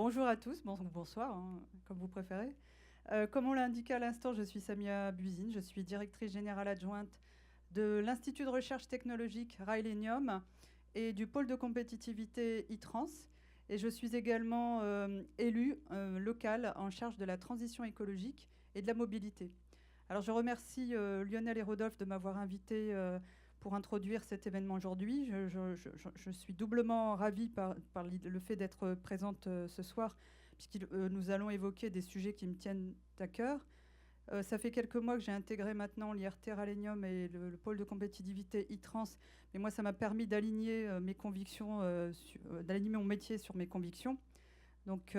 Bonjour à tous, bonsoir, hein, comme vous préférez. Comme on l'a indiqué à l'instant, je suis Samia Buzine, je suis directrice générale adjointe de l'Institut de recherche technologique Railenium et du pôle de compétitivité e-trans. Et je suis également élue locale en charge de la transition écologique et de la mobilité. Alors je remercie Lionel et Rodolphe de m'avoir invité pour introduire cet événement aujourd'hui. Je suis doublement ravie par le fait d'être présente ce soir, puisque nous allons évoquer des sujets qui me tiennent à cœur. Ça fait quelques mois que j'ai intégré maintenant l'IRT Ralenium et le pôle de compétitivité e-trans. Mais moi, ça m'a permis d'aligner mes convictions, d'aligner mon métier sur mes convictions. Donc,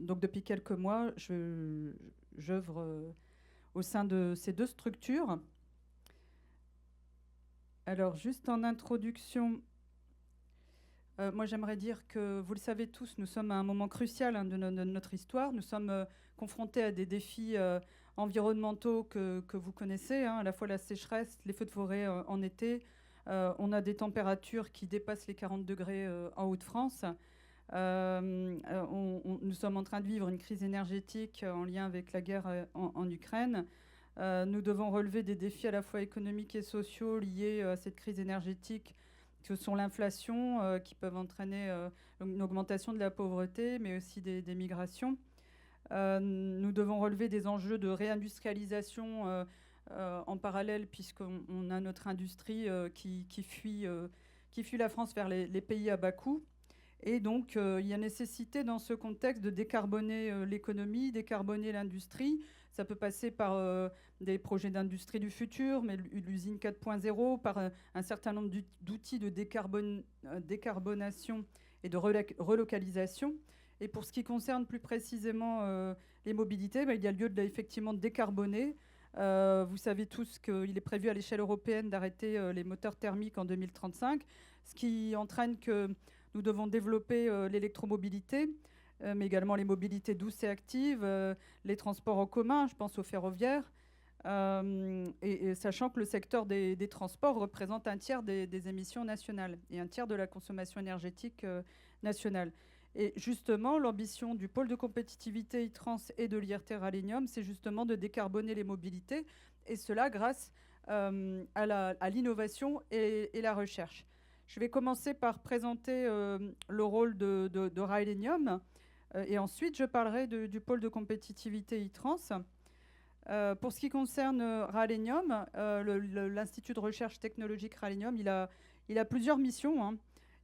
donc depuis quelques mois, j'œuvre au sein de ces deux structures. Alors, juste en introduction, moi j'aimerais dire que, vous le savez tous, nous sommes à un moment crucial de notre histoire. Nous sommes confrontés à des défis environnementaux que vous connaissez, à la fois la sécheresse, les feux de forêt en été. On a des températures qui dépassent les 40 degrés en Hauts-de-France. Nous sommes en train de vivre une crise énergétique en lien avec la guerre en Ukraine. Nous devons relever des défis à la fois économiques et sociaux liés à cette crise énergétique, que sont l'inflation, qui peuvent entraîner une augmentation de la pauvreté, mais aussi des migrations. Nous devons relever des enjeux de réindustrialisation en parallèle, puisqu'on a notre industrie qui fuit la France vers les pays à bas coût. Et donc, il y a nécessité dans ce contexte de décarboner l'économie, décarboner l'industrie. Ça peut passer par des projets d'industrie du futur, mais l'usine 4.0, par un certain nombre d'outils de décarbonation et de relocalisation. Et pour ce qui concerne plus précisément les mobilités, il y a lieu effectivement de décarboner. Vous savez tous qu'il est prévu à l'échelle européenne d'arrêter les moteurs thermiques en 2035, ce qui entraîne que nous devons développer l'électromobilité, mais également les mobilités douces et actives, les transports en commun, je pense au ferroviaire, et sachant que le secteur des transports représente un tiers des émissions nationales et un tiers de la consommation énergétique nationale. Et justement, l'ambition du pôle de compétitivité e-trans et de l'IRT Ralenium, c'est justement de décarboner les mobilités, et cela grâce à l'innovation et la recherche. Je vais commencer par présenter le rôle de Ralenium, et ensuite je parlerai du pôle de compétitivité e-trans. Pour ce qui concerne Ralenium, l'Institut de recherche technologique Ralenium, il a plusieurs missions.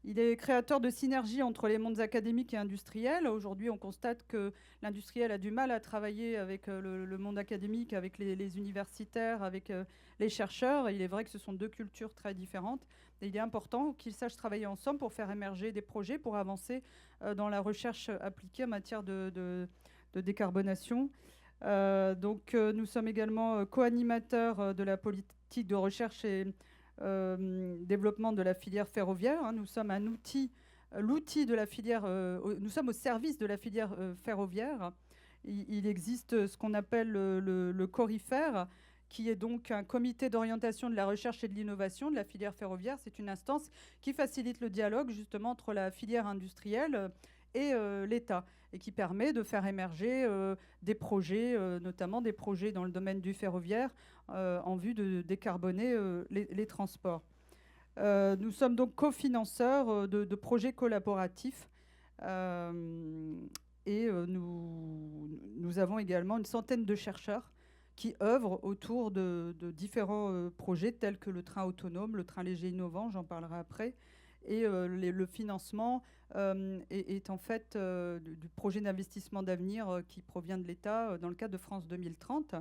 Il est créateur de synergies entre les mondes académiques et industriels. Aujourd'hui, on constate que l'industriel a du mal à travailler avec le monde académique, avec les universitaires, avec les chercheurs. Et il est vrai que ce sont deux cultures très différentes. Et il est important qu'ils sachent travailler ensemble pour faire émerger des projets, pour avancer dans la recherche appliquée en matière de décarbonation. Nous sommes également co-animateurs de la politique de recherche et développement de la filière ferroviaire. Nous sommes l'outil de la filière, nous sommes au service de la filière ferroviaire. Il existe ce qu'on appelle le CORIFER, qui est donc un comité d'orientation de la recherche et de l'innovation de la filière ferroviaire. C'est une instance qui facilite le dialogue justement entre la filière industrielle et l'État, et qui permet de faire émerger des projets, notamment des projets dans le domaine du ferroviaire, en vue de décarboner les transports. Nous sommes donc cofinanceurs de projets collaboratifs, et nous avons également une centaine de chercheurs qui œuvrent autour de différents projets tels que le train autonome, le train léger innovant, j'en parlerai après. Et le financement est en fait du projet d'investissement d'avenir qui provient de l'État dans le cadre de France 2030.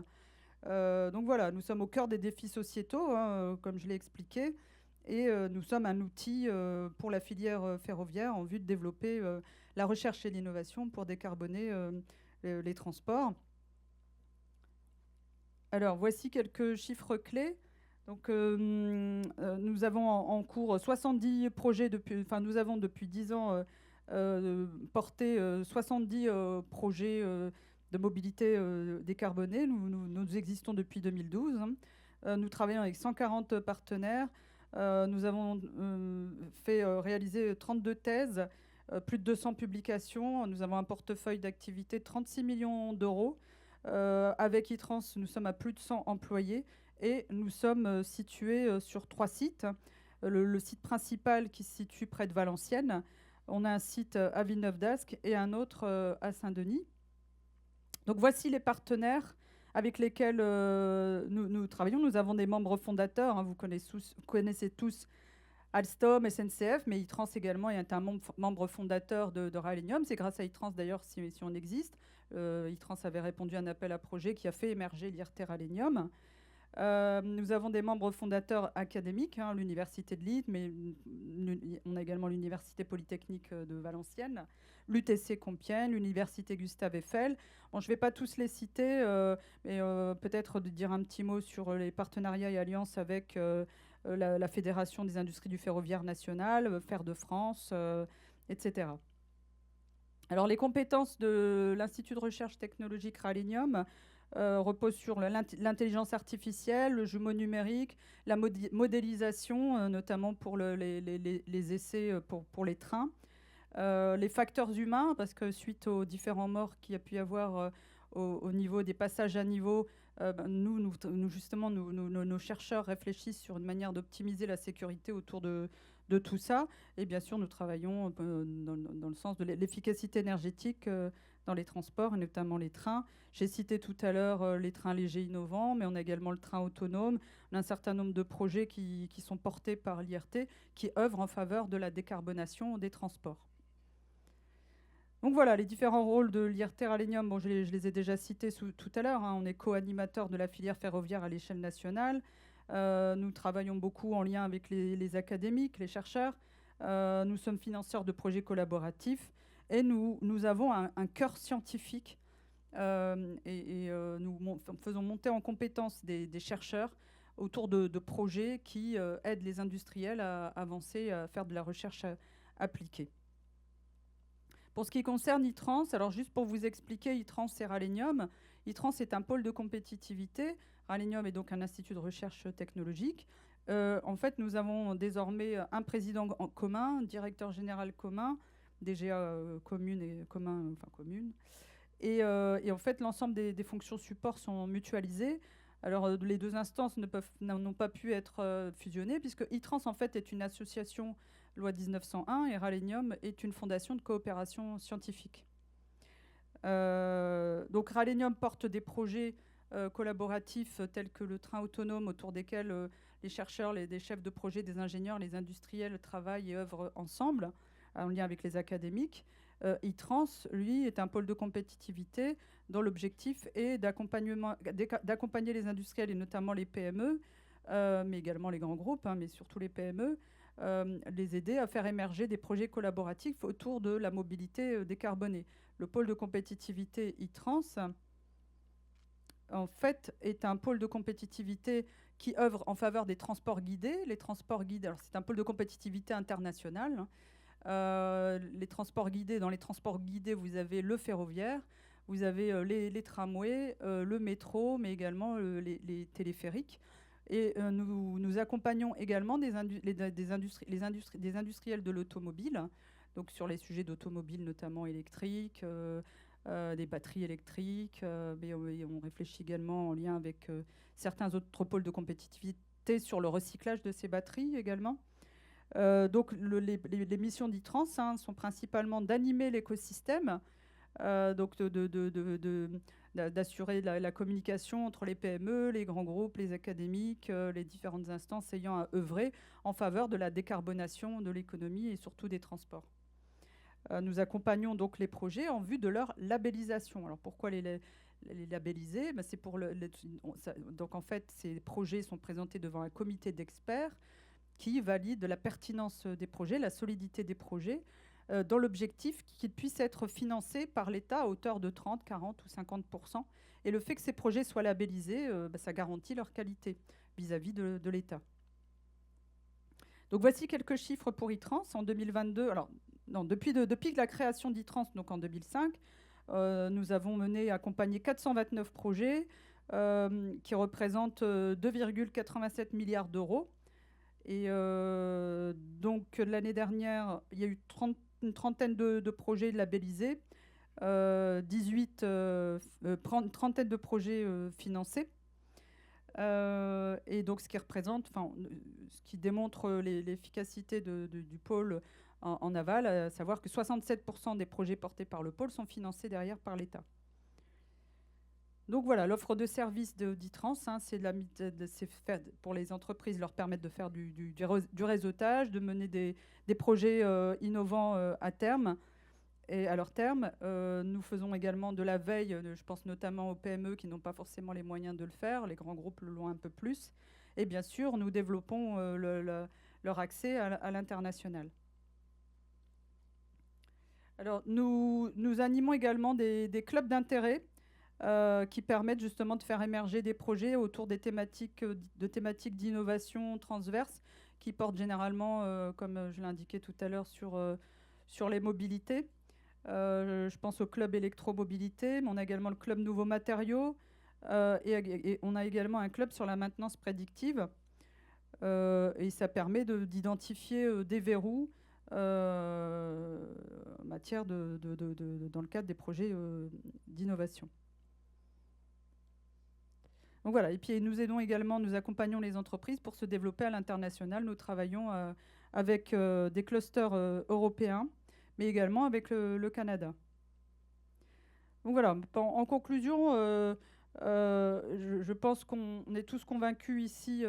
Donc voilà, nous sommes au cœur des défis sociétaux, comme je l'ai expliqué, et nous sommes un outil pour la filière ferroviaire en vue de développer la recherche et l'innovation pour décarboner les transports. Alors, voici quelques chiffres clés. Donc, nous avons en cours 70 projets nous avons depuis 10 ans porté 70 projets de mobilité décarbonée. Nous existons depuis 2012. Nous travaillons avec 140 partenaires. Nous avons fait réaliser 32 thèses, plus de 200 publications. Nous avons un portefeuille d'activité de 36 millions d'euros. Avec ITRANS, nous sommes à plus de 100 employés et nous sommes situés sur 3 sites. Le site principal qui se situe près de Valenciennes. On a un site à Villeneuve-d'Ascq et un autre à Saint-Denis. Donc voici les partenaires avec lesquels nous travaillons. Nous avons des membres fondateurs, hein, vous connaissez tous Alstom, SNCF, mais ITRANS également est un membre fondateur de Ralenium. C'est grâce à ITRANS d'ailleurs si on existe. ITRANS avait répondu à un appel à projet qui a fait émerger l'IRT Ralenium. Nous avons des membres fondateurs académiques, hein, l'Université de Lille, mais on a également l'Université Polytechnique de Valenciennes, l'UTC Compiègne, l'Université Gustave Eiffel. Bon, je ne vais pas tous les citer, mais peut-être de dire un petit mot sur les partenariats et alliances avec la Fédération des industries du ferroviaire national, Fer de France, etc. Alors, les compétences de l'Institut de recherche technologique Ralenium repose sur l'intelligence artificielle, le jumeau numérique, la modélisation, notamment pour les essais pour les trains, les facteurs humains, parce que suite aux différents morts qu'il y a pu y avoir au niveau des passages à niveau, nos chercheurs réfléchissent sur une manière d'optimiser la sécurité autour de tout ça. Et bien sûr, nous travaillons dans le sens de l'efficacité énergétique dans les transports, et notamment les trains. J'ai cité tout à l'heure les trains légers innovants, mais on a également le train autonome. On a un certain nombre de projets qui sont portés par l'IRT, qui œuvrent en faveur de la décarbonation des transports. Donc voilà, les différents rôles de l'IRT Ralenium, bon, je les ai déjà cités tout à l'heure. Hein. On est co-animateur de la filière ferroviaire à l'échelle nationale. Nous travaillons beaucoup en lien avec les académiques, les chercheurs. Nous sommes financeurs de projets collaboratifs. Et nous avons un cœur scientifique nous faisons monter en compétence des chercheurs autour de projets qui aident les industriels à avancer, à faire de la recherche appliquée. Pour ce qui concerne ITRANS, alors juste pour vous expliquer, ITRANS et Ralenium. ITRANS est un pôle de compétitivité. Ralenium est donc un institut de recherche technologique. En fait, nous avons désormais un président commun, un directeur général commun, DGA commune et commun, enfin commune. Et en fait, l'ensemble des fonctions support sont mutualisées. Alors, les deux instances n'ont pas pu être fusionnées, puisque ITRANS, en fait, est une association loi 1901 et Ralenium est une fondation de coopération scientifique. Donc, Ralenium porte des projets collaboratifs tels que le train autonome, autour desquels les chercheurs, des chefs de projet, des ingénieurs, les industriels travaillent et œuvrent ensemble, en lien avec les académiques. ITRANS, lui, est un pôle de compétitivité dont l'objectif est d'accompagner les industriels et notamment les PME, mais également les grands groupes, hein, mais surtout les PME, les aider à faire émerger des projets collaboratifs autour de la mobilité décarbonée. Le pôle de compétitivité ITRANS, en fait, est un pôle de compétitivité qui œuvre en faveur des transports guidés. Les transports guidés, alors c'est un pôle de compétitivité international, hein. Les transports guidés, dans les transports guidés, vous avez le ferroviaire, vous avez les tramways, le métro, mais également les téléphériques. Et nous accompagnons également des industriels de l'automobile, donc sur les sujets d'automobile notamment électriques, des batteries électriques, mais on réfléchit également en lien avec certains autres pôles de compétitivité sur le recyclage de ces batteries également. Donc les missions d'ITRANS sont principalement d'animer l'écosystème, donc d'assurer la communication entre les PME, les grands groupes, les académiques, les différentes instances ayant à œuvrer en faveur de la décarbonation de l'économie et surtout des transports. Nous accompagnons donc les projets en vue de leur labellisation. Alors pourquoi les labelliser? C'est pour donc en fait, ces projets sont présentés devant un comité d'experts qui valide la pertinence des projets, la solidité des projets, dans l'objectif qu'ils puissent être financés par l'État à hauteur de 30, 40 ou 50%. Et le fait que ces projets soient labellisés, ça garantit leur qualité vis-à-vis de l'État. Donc voici quelques chiffres pour ITRANS en 2022. Alors, non, depuis la création d'ITRANS, donc en 2005, nous avons accompagné 429 projets qui représentent 2,87 milliards d'euros. Et donc l'année dernière, il y a eu une trentaine de projets labellisés, 18, une trentaine de projets financés. Et donc ce qui représente, ce qui démontre l'efficacité du pôle en aval, à savoir que 67% des projets portés par le pôle sont financés derrière par l'État. Donc voilà, l'offre de services d'Itrans, c'est fait pour les entreprises, leur permettre de faire du réseautage, de mener des projets innovants à terme et à leur terme. Nous faisons également de la veille, je pense notamment aux PME qui n'ont pas forcément les moyens de le faire, les grands groupes l'ont un peu plus. Et bien sûr, nous développons leur accès à l'international. Alors, nous animons également des clubs d'intérêt qui permettent justement de faire émerger des projets autour des thématiques d'innovation transverse qui portent généralement, comme je l'indiquais tout à l'heure, sur les mobilités. Je pense au club électromobilité, mais on a également le club nouveaux matériaux et on a également un club sur la maintenance prédictive. Et ça permet d'identifier des verrous en matière dans le cadre des projets d'innovation. Donc voilà, et puis nous aidons également, nous accompagnons les entreprises pour se développer à l'international. Nous travaillons avec des clusters européens, mais également avec le Canada. Donc voilà, en conclusion, je pense qu'on est tous convaincus ici,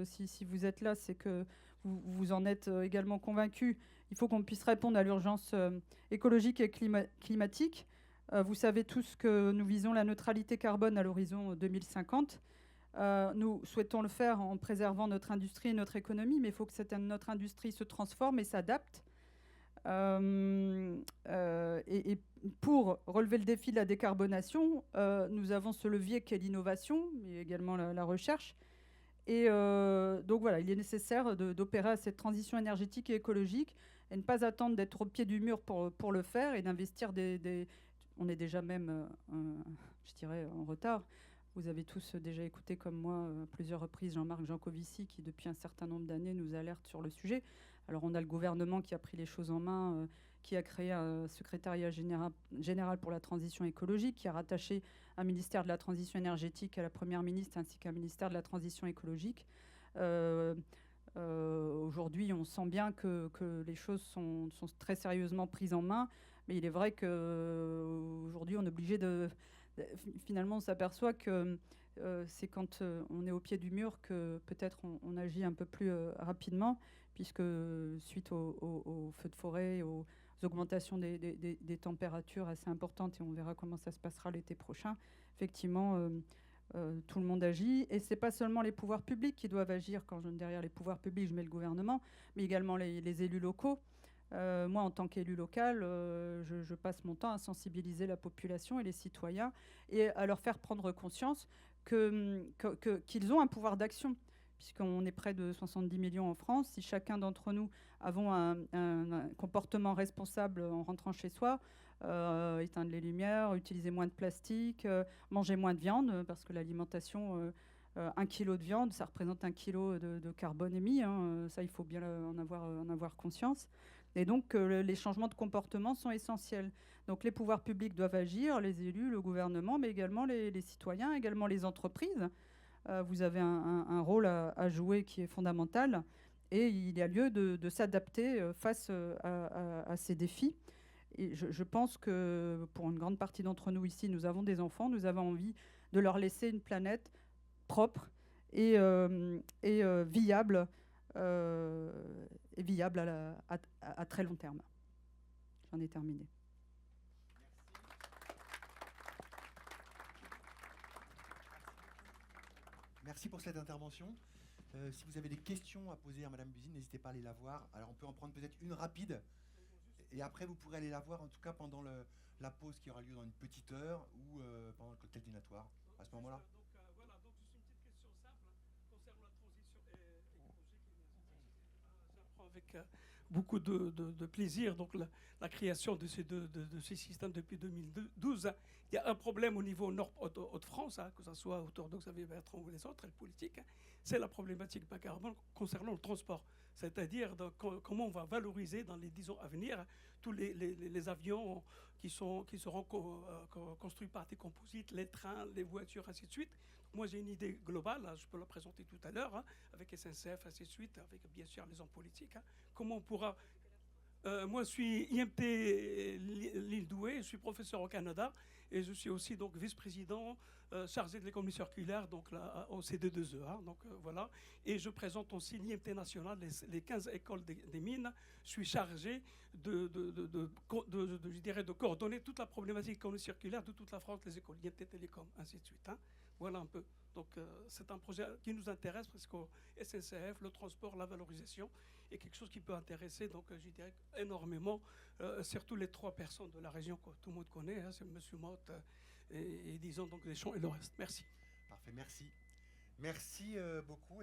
si vous êtes là, c'est que vous en êtes également convaincus. Il faut qu'on puisse répondre à l'urgence écologique et climatique. Vous savez tous que nous visons la neutralité carbone à l'horizon 2050. Nous souhaitons le faire en préservant notre industrie et notre économie, mais il faut que notre industrie se transforme et s'adapte. Et pour relever le défi de la décarbonation, nous avons ce levier qu'est l'innovation, mais également la recherche. Et donc voilà, il est nécessaire d'opérer à cette transition énergétique et écologique et ne pas attendre d'être au pied du mur pour le faire et d'investir on est déjà même, je dirais, en retard. Vous avez tous déjà écouté comme moi à plusieurs reprises Jean-Marc Jancovici qui depuis un certain nombre d'années nous alerte sur le sujet. Alors on a le gouvernement qui a pris les choses en main, qui a créé un secrétariat général pour la transition écologique, qui a rattaché un ministère de la transition énergétique à la Première ministre ainsi qu'un ministère de la transition écologique. Aujourd'hui, on sent bien que les choses sont très sérieusement prises en main, mais il est vrai qu'aujourd'hui, on est obligé finalement, on s'aperçoit que c'est quand on est au pied du mur que peut-être on agit un peu plus rapidement, puisque suite aux feux de forêt, aux augmentations des températures assez importantes, et on verra comment ça se passera l'été prochain, effectivement, tout le monde agit. Et ce n'est pas seulement les pouvoirs publics qui doivent agir. Quand derrière les pouvoirs publics, je mets le gouvernement, mais également les élus locaux. Moi, en tant qu'élu local, je passe mon temps à sensibiliser la population et les citoyens et à leur faire prendre conscience qu'ils ont un pouvoir d'action, puisqu'on est près de 70 millions en France. Si chacun d'entre nous avons un comportement responsable en rentrant chez soi, éteindre les lumières, utiliser moins de plastique, manger moins de viande, parce que l'alimentation, 1 kilo de viande, ça représente 1 kilo de carbone émis. Ça, il faut bien en avoir conscience. Et donc, les changements de comportement sont essentiels. Donc, les pouvoirs publics doivent agir, les élus, le gouvernement, mais également les citoyens, également les entreprises. Vous avez un rôle à jouer qui est fondamental. Et il y a lieu de s'adapter face à ces défis. Et je pense que pour une grande partie d'entre nous ici, nous avons des enfants, nous avons envie de leur laisser une planète propre et viable. Et viable à très long terme. J'en ai terminé. Merci pour cette intervention. Si vous avez des questions à poser à Madame Buzine, n'hésitez pas à aller la voir. Alors on peut en prendre peut-être une rapide, et après vous pourrez aller la voir en tout cas pendant la pause qui aura lieu dans une petite heure ou pendant le cocktail dînatoire à ce moment-là. Voilà, donc c'est une petite question simple concernant la transition écologique et énergétique. J'apprends avec beaucoup de plaisir. Donc la création de ces systèmes depuis 2012. Il y a un problème au niveau Nord-Haute-France, que ce soit autour de Xavier Bertrand ou les autres, et le politique, c'est la problématique bas carbone concernant le transport. C'est-à-dire comment on va valoriser dans les 10 ans à venir tous les avions qui seront construits par des composites, les trains, les voitures, ainsi de suite. Moi, j'ai une idée globale, je peux la présenter tout à l'heure, avec SNCF, ainsi de suite, avec bien sûr les hommes politiques. Comment on pourra... moi, je suis IMT L'Île Douai, je suis professeur au Canada et je suis aussi donc vice-président chargé de l'économie circulaire donc, là, au CD2E. Donc, voilà. Et je présente aussi l'IMT national, les 15 écoles des mines. Je suis chargé je dirais, de coordonner toute la problématique économie circulaire de toute la France, les écoles IMT Télécom, ainsi de suite. Voilà un peu. Donc, c'est un projet qui nous intéresse parce que SNCF, le transport, la valorisation est quelque chose qui peut intéresser, donc, je dirais, énormément, surtout les 3 personnes de la région que tout le monde connaît, c'est M. Motte et disons donc Deschamps et le reste. Merci. Parfait, merci. Merci beaucoup.